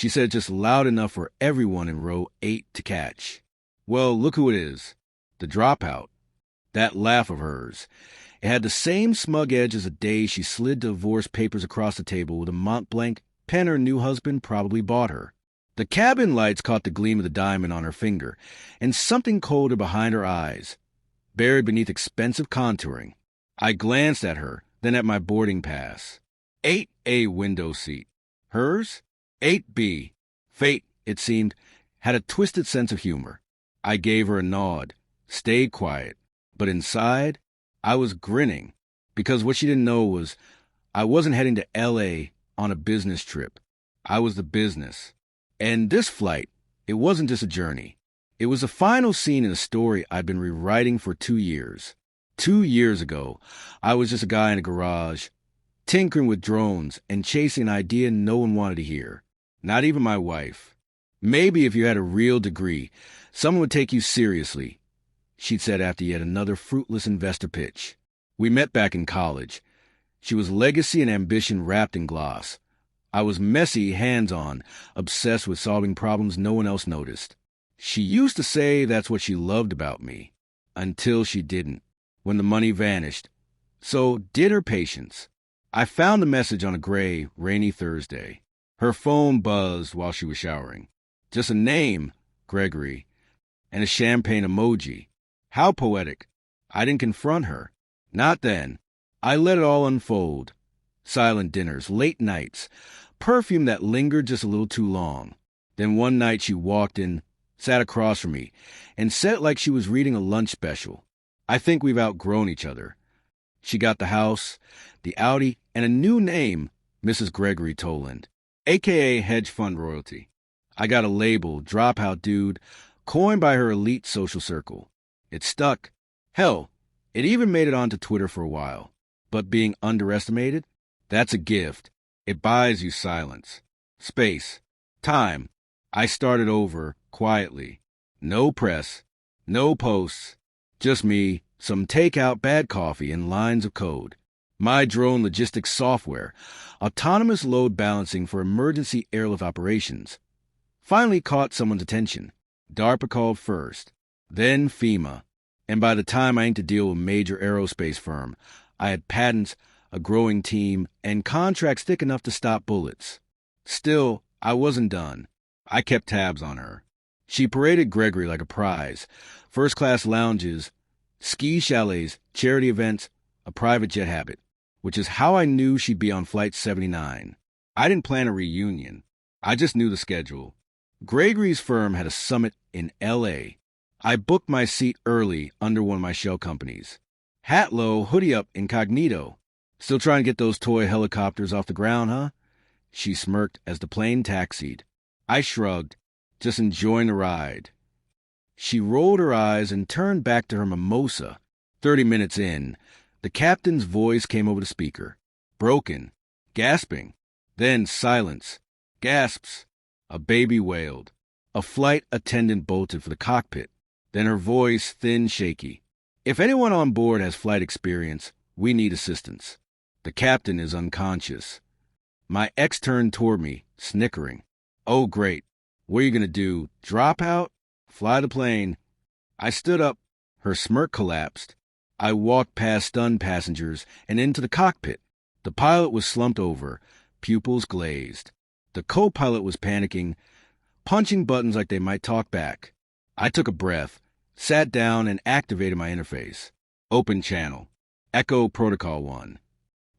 She said it just loud enough for everyone in row 8 to catch. Well, look who it is. The dropout. That laugh of hers. It had the same smug edge as the day she slid divorce papers across the table with a Mont Blanc pen her new husband probably bought her. The cabin lights caught the gleam of the diamond on her finger, and something colder behind her eyes, buried beneath expensive contouring. I glanced at her, then at my boarding pass. 8A window seat. Hers? 8B. Fate, it seemed, had a twisted sense of humor. I gave her a nod, stayed quiet, but inside, I was grinning, because what she didn't know was I wasn't heading to L.A. on a business trip. I was the business. And this flight, it wasn't just a journey. It was the final scene in a story I'd been rewriting for 2 years. 2 years ago, I was just a guy in a garage, tinkering with drones and chasing an idea no one wanted to hear. Not even my wife. Maybe if you had a real degree, someone would take you seriously, she'd said after yet another fruitless investor pitch. We met back in college. She was legacy and ambition wrapped in gloss. I was messy, hands-on, obsessed with solving problems no one else noticed. She used to say that's what she loved about me. Until she didn't. When the money vanished. So did her patience. I found the message on a gray, rainy Thursday. Her phone buzzed while she was showering. Just a name, Gregory, and a champagne emoji. How poetic. I didn't confront her. Not then. I let it all unfold. Silent dinners, late nights, perfume that lingered just a little too long. Then one night she walked in, sat across from me, and said it like she was reading a lunch special. I think we've outgrown each other. She got the house, the Audi, and a new name, Mrs. Gregory Toland, a.k.a. hedge fund royalty. I got a label, Dropout Dude, coined by her elite social circle. It stuck. Hell, it even made it onto Twitter for a while. But being underestimated? That's a gift. It buys you silence, space, time. I started over, quietly. No press, no posts, just me, some takeout bad coffee, and lines of code. My drone logistics software, autonomous load balancing for emergency airlift operations, finally caught someone's attention. DARPA called first, then FEMA. And by the time I inked a deal with a major aerospace firm, I had patents, a growing team, and contracts thick enough to stop bullets. Still, I wasn't done. I kept tabs on her. She paraded Gregory like a prize. First-class lounges, ski chalets, charity events, a private jet habit, which is how I knew she'd be on Flight 79. I didn't plan a reunion. I just knew the schedule. Gregory's firm had a summit in L.A. I booked my seat early under one of my shell companies. Hat low, hoodie up, incognito. Still trying to get those toy helicopters off the ground, huh? She smirked as the plane taxied. I shrugged, just enjoying the ride. She rolled her eyes and turned back to her mimosa. 30 minutes in, the captain's voice came over the speaker. Broken, gasping, then silence, gasps. A baby wailed. A flight attendant bolted for the cockpit. Then her voice, thin, shaky. If anyone on board has flight experience, we need assistance. The captain is unconscious. My ex turned toward me, snickering. Oh, great. What are you going to do? Drop out? Fly the plane? I stood up. Her smirk collapsed. I walked past stunned passengers and into the cockpit. The pilot was slumped over, pupils glazed. The co-pilot was panicking, punching buttons like they might talk back. I took a breath, sat down, and activated my interface. Open channel. Echo Protocol 1.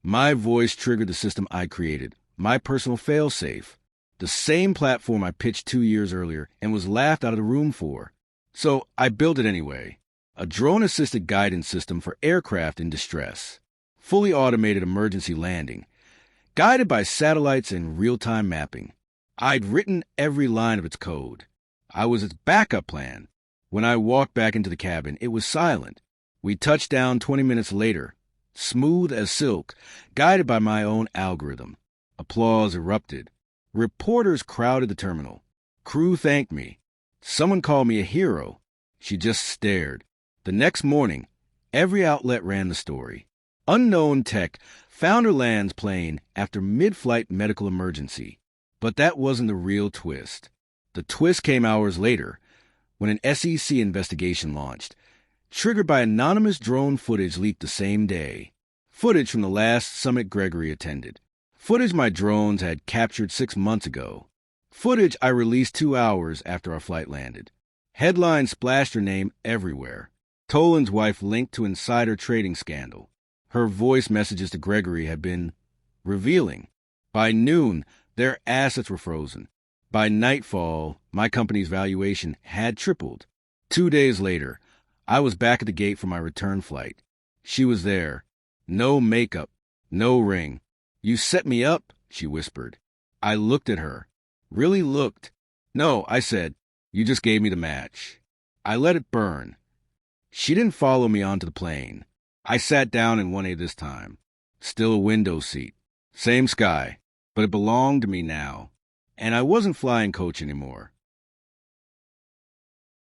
My voice triggered the system I created, my personal failsafe. The same platform I pitched 2 years earlier and was laughed out of the room for. So I built it anyway. A drone-assisted guidance system for aircraft in distress. Fully automated emergency landing. Guided by satellites and real-time mapping. I'd written every line of its code. I was its backup plan. When I walked back into the cabin, it was silent. We touched down 20 minutes later, smooth as silk, guided by my own algorithm. Applause erupted. Reporters crowded the terminal. Crew thanked me. Someone called me a hero. She just stared. The next morning, every outlet ran the story. Unknown tech founder lands plane after mid-flight medical emergency. But that wasn't the real twist. The twist came hours later, when an SEC investigation launched, triggered by anonymous drone footage leaked the same day. Footage from the last summit Gregory attended. Footage my drones had captured 6 months ago. Footage I released 2 hours after our flight landed. Headlines splashed her name everywhere. Toland's wife linked to insider trading scandal. Her voice messages to Gregory had been revealing. By noon, their assets were frozen. By nightfall, my company's valuation had tripled. 2 days later, I was back at the gate for my return flight. She was there. No makeup, no ring. "You set me up," she whispered. I looked at her. Really looked. "No," I said. "You just gave me the match." I let it burn. She didn't follow me onto the plane. I sat down in 1A this time. Still a window seat. Same sky, but it belonged to me now. And I wasn't flying coach anymore.